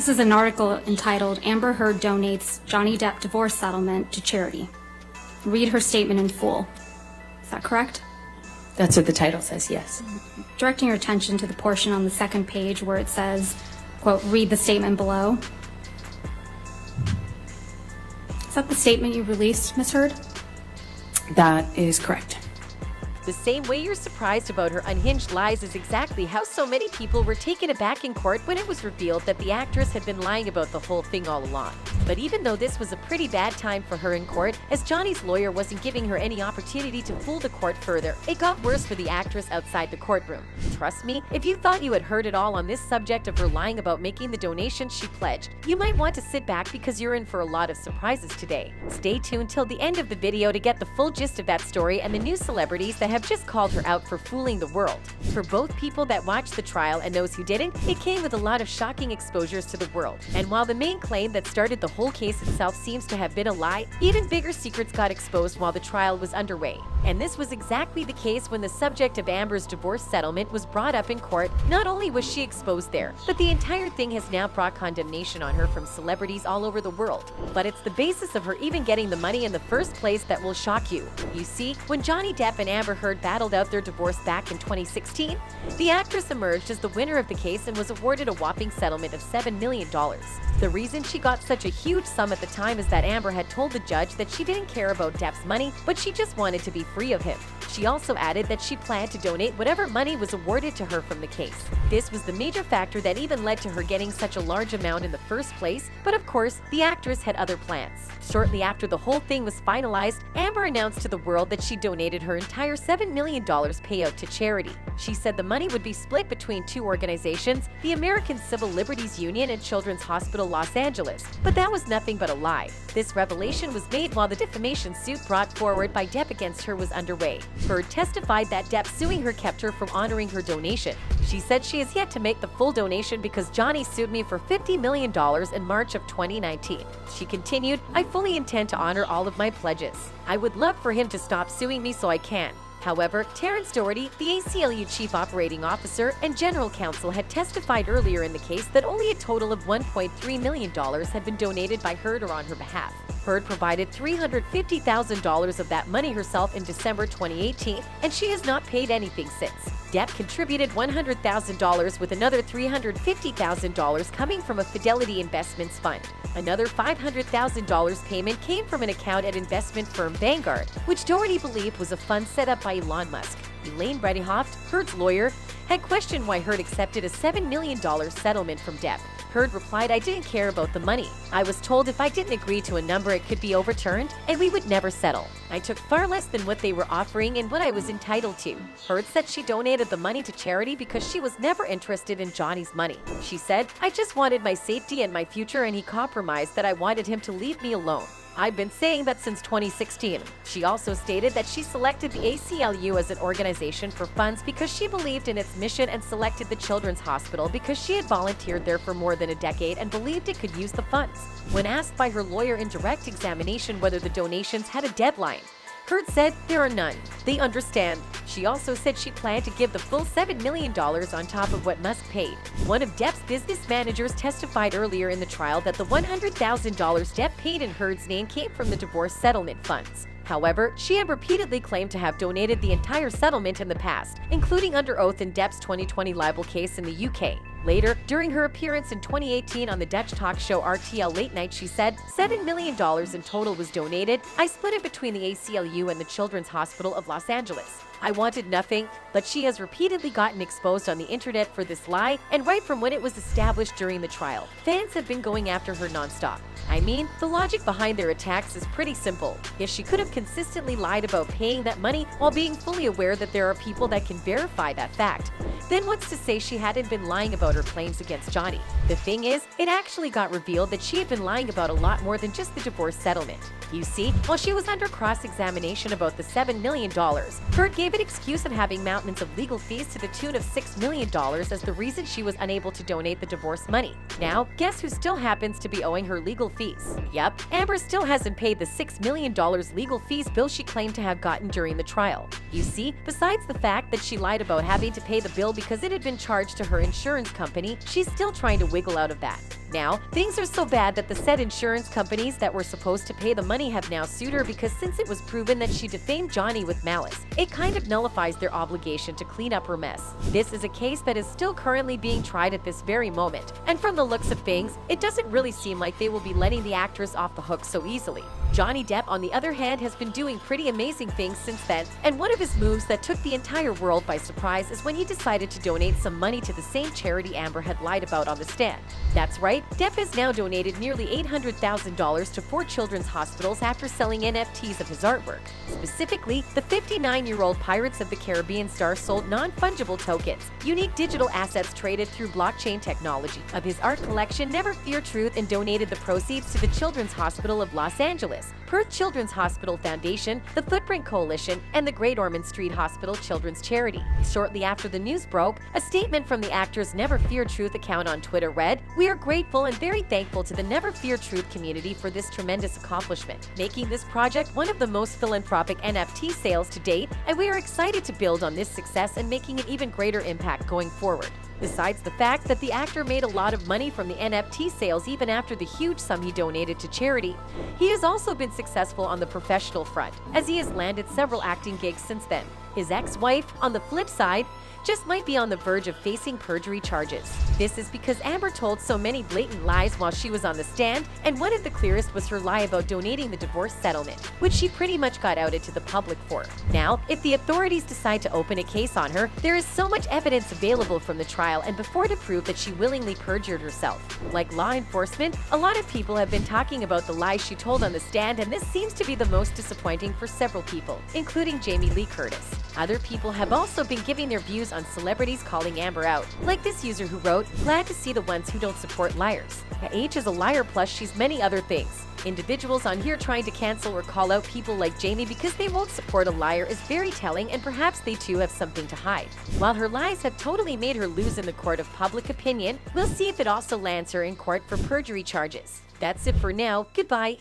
This is an article entitled Amber Heard Donates Johnny Depp Divorce Settlement to Charity. Read her statement in full. Is that correct? That's what the title says, yes. Directing your attention to the portion on the second page where it says, quote, read the statement below. Is that the statement you released, Ms. Heard? That is correct. The same way you're surprised about her unhinged lies is exactly how so many people were taken aback in court when it was revealed that the actress had been lying about the whole thing all along. But even though this was a pretty bad time for her in court, as Johnny's lawyer wasn't giving her any opportunity to fool the court further, it got worse for the actress outside the courtroom. Trust me, if you thought you had heard it all on this subject of her lying about making the donations she pledged, you might want to sit back because you're in for a lot of surprises today. Stay tuned till the end of the video to get the full gist of that story and the new celebrities that have just called her out for fooling the world. For both people that watched the trial and those who didn't, it came with a lot of shocking exposures to the world. And while the main claim that started the whole case itself seems to have been a lie, even bigger secrets got exposed while the trial was underway. And this was exactly the case when the subject of Amber's divorce settlement was brought up in court. Not only was she exposed there, but the entire thing has now brought condemnation on her from celebrities all over the world. But it's the basis of her even getting the money in the first place that will shock you. You see, when Johnny Depp and Amber Heard battled out their divorce back in 2016, the actress emerged as the winner of the case and was awarded a whopping settlement of $7 million. The reason she got such a huge sum at the time is that Amber had told the judge that she didn't care about Depp's money, but she just wanted to be free of him. She also added that she planned to donate whatever money was awarded to her from the case. This was the major factor that even led to her getting such a large amount in the first place, but of course, the actress had other plans. Shortly after the whole thing was finalized, Amber announced to the world that she donated her entire $7 million payout to charity. She said the money would be split between two organizations, the American Civil Liberties Union and Children's Hospital Los Angeles, but that was nothing but a lie. This revelation was made while the defamation suit brought forward by Depp against her was underway. Heard testified that Depp suing her kept her from honoring her donation. She said she has yet to make the full donation because Johnny sued me for $50 million in March of 2019. She continued, I fully intend to honor all of my pledges. I would love for him to stop suing me so I can. However, Terrence Doherty, the ACLU Chief Operating Officer and General Counsel, had testified earlier in the case that only a total of $1.3 million had been donated by Heard or on her behalf. Heard provided $350,000 of that money herself in December 2018, and she has not paid anything since. Depp contributed $100,000 with another $350,000 coming from a Fidelity Investments fund. Another $500,000 payment came from an account at investment firm Vanguard, which Doherty believed was a fund set up by Elon Musk. Elaine Bredehoft, Heard's lawyer, had questioned why Heard accepted a $7 million settlement from Depp. Heard replied, I didn't care about the money. I was told if I didn't agree to a number it could be overturned and we would never settle. I took far less than what they were offering and what I was entitled to. Heard said she donated the money to charity because she was never interested in Johnny's money. She said, I just wanted my safety and my future and he compromised that I wanted him to leave me alone. I've been saying that since 2016. She also stated that she selected the ACLU as an organization for funds because she believed in its mission and selected the Children's Hospital because she had volunteered there for more than a decade and believed it could use the funds. When asked by her lawyer in direct examination whether the donations had a deadline, Heard said there are none. They understand. She also said she planned to give the full $7 million on top of what Musk paid. One of Depp's business managers testified earlier in the trial that the $100,000 Depp paid in Heard's name came from the divorce settlement funds. However, she had repeatedly claimed to have donated the entire settlement in the past, including under oath in Depp's 2020 libel case in the UK. Later, during her appearance in 2018 on the Dutch talk show RTL Late Night, she said, $7 million in total was donated. I split it between the ACLU and the Children's Hospital of Los Angeles. I wanted nothing, but she has repeatedly gotten exposed on the internet for this lie, and right from when it was established during the trial, fans have been going after her nonstop. I mean, the logic behind their attacks is pretty simple. If she could have consistently lied about paying that money while being fully aware that there are people that can verify that fact, then what's to say she hadn't been lying about her claims against Johnny? The thing is, it actually got revealed that she had been lying about a lot more than just the divorce settlement. You see, while she was under cross-examination about the $7 million, Heard gave an excuse of having mountains of legal fees to the tune of $6 million as the reason she was unable to donate the divorce money. Now, guess who still happens to be owing her legal fees? Yup, Amber still hasn't paid the $6 million legal fees bill she claimed to have gotten during the trial. You see, besides the fact that she lied about having to pay the bill because it had been charged to her insurance company, she's still trying to wiggle out of that. Now, things are so bad that the said insurance companies that were supposed to pay the money have now sued her because since it was proven that she defamed Johnny with malice, it kind of nullifies their obligation to clean up her mess. This is a case that is still currently being tried at this very moment, and from the looks of things, it doesn't really seem like they will be letting the actress off the hook so easily. Johnny Depp, on the other hand, has been doing pretty amazing things since then, and one of his moves that took the entire world by surprise is when he decided to donate some money to the same charity Amber had lied about on the stand. That's right, Depp has now donated nearly $800,000 to 4 children's hospitals after selling NFTs of his artwork. Specifically, the 59-year-old Pirates of the Caribbean star sold non-fungible tokens, unique digital assets traded through blockchain technology, of his art collection Never Fear Truth and donated the proceeds to the Children's Hospital of Los Angeles, Perth Children's Hospital Foundation, the Footprint Coalition, and the Great Ormond Street Hospital Children's Charity. Shortly after the news broke, a statement from the actor's Never Fear Truth account on Twitter read, "We are grateful and very thankful to the Never Fear Truth community for this tremendous accomplishment, making this project one of the most philanthropic NFT sales to date, and we are excited to build on this success and making an even greater impact going forward." Besides the fact that the actor made a lot of money from the NFT sales even after the huge sum he donated to charity, he has also been successful on the professional front, as he has landed several acting gigs since then. His ex-wife, on the flip side, just might be on the verge of facing perjury charges. This is because Amber told so many blatant lies while she was on the stand, and one of the clearest was her lie about donating the divorce settlement, which she pretty much got outed to the public for. Now, if the authorities decide to open a case on her, there is so much evidence available from the trial and before to prove that she willingly perjured herself. Like law enforcement, a lot of people have been talking about the lies she told on the stand, and this seems to be the most disappointing for several people, including Jamie Lee Curtis. Other people have also been giving their views on celebrities calling Amber out, like this user who wrote, "Glad to see the ones who don't support liars. H is a liar plus she's many other things. Individuals on here trying to cancel or call out people like Jamie because they won't support a liar is very telling, and perhaps they too have something to hide. While her lies have totally made her lose in the court of public opinion, we'll see if it also lands her in court for perjury charges." That's it for now. Goodbye.